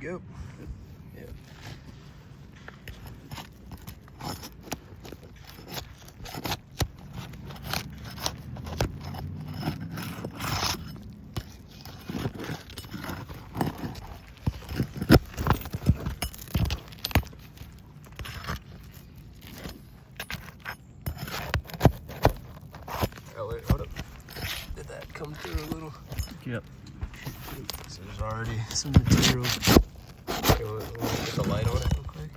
go. Yep. Oh wait, hold up. Did that come through a little? Yep. So there's already some material. Okay, we'll get the light on it real quick.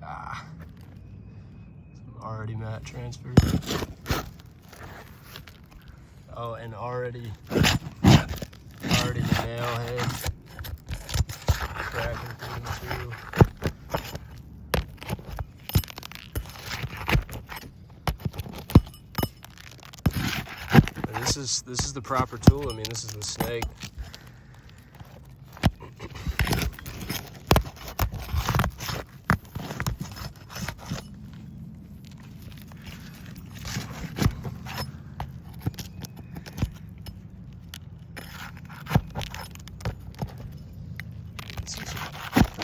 Ah. Some already matte transfer. Oh, and already the nail head cracking through the material. And this is the proper tool. I mean, this is the snake.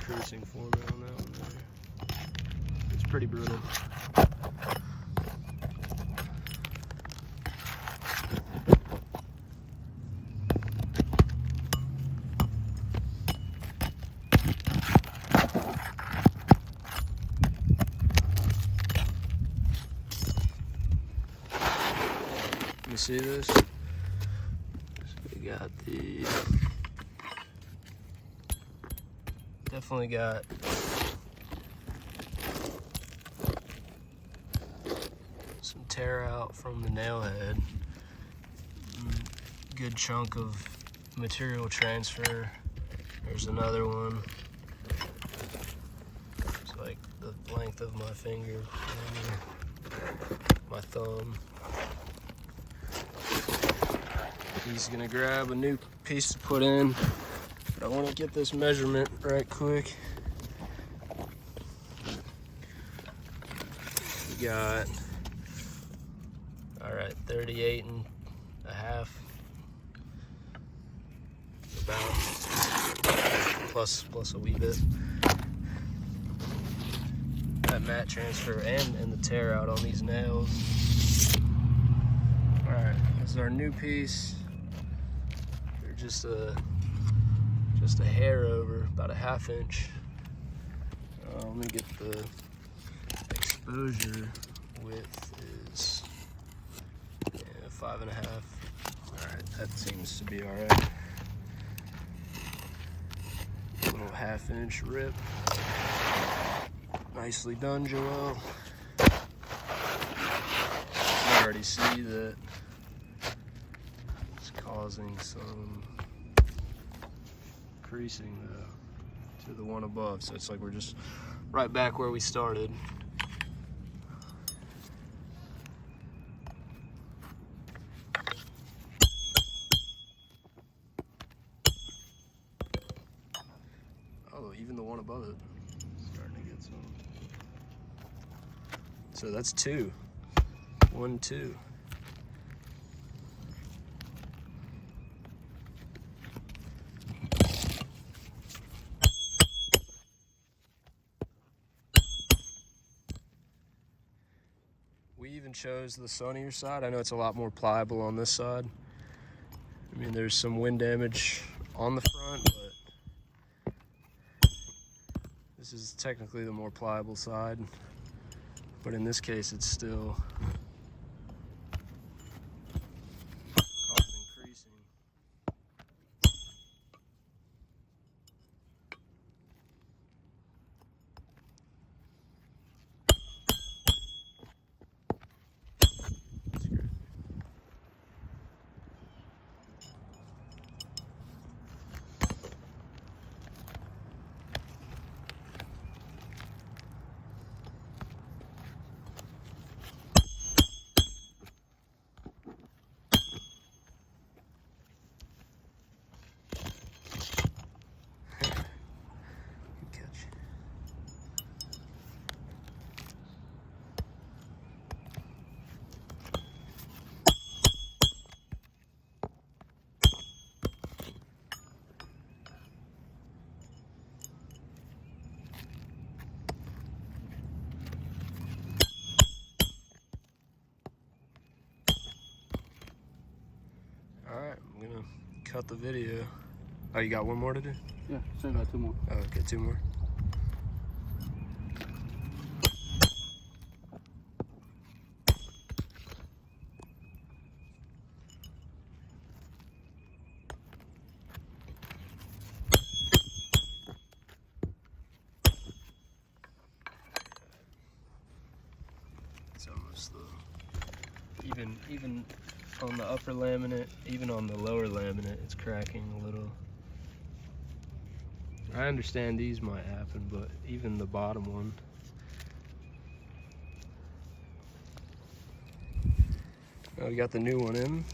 Creasing format on that one there. It's pretty brutal. You see this? So we got definitely got some tear out from the nail head. Good chunk of material transfer. There's another one. It's like the length of my finger, my thumb. He's gonna grab a new piece to put in. I want to get this measurement right quick. We got, all right, 38 and a half, about, plus a wee bit. That matte transfer and the tear out on these nails. All right, this is our new piece. They're just a hair over, about a ½ inch. Let me get the exposure width is 5.5. All right, that seems to be all right. Little ½ inch rip. Nicely done, Joel. You can already see that it's causing some creasing to the one above, so it's like we're just right back where we started. Oh, even the one above it starting to get some. So that's 2. 1, 2. We even chose the sunnier side. I know it's a lot more pliable on this side. I mean, there's some wind damage on the front, but this is technically the more pliable side. But in this case, it's still causing creasing. cut the video. Oh, you got one more to do? Yeah, still got 2 more. Oh, okay, 2 more. It's almost the even on the upper laminate, even on the lower laminate, it's cracking a little. I understand these might happen, but even the bottom one. We got the new one in.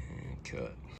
And cut.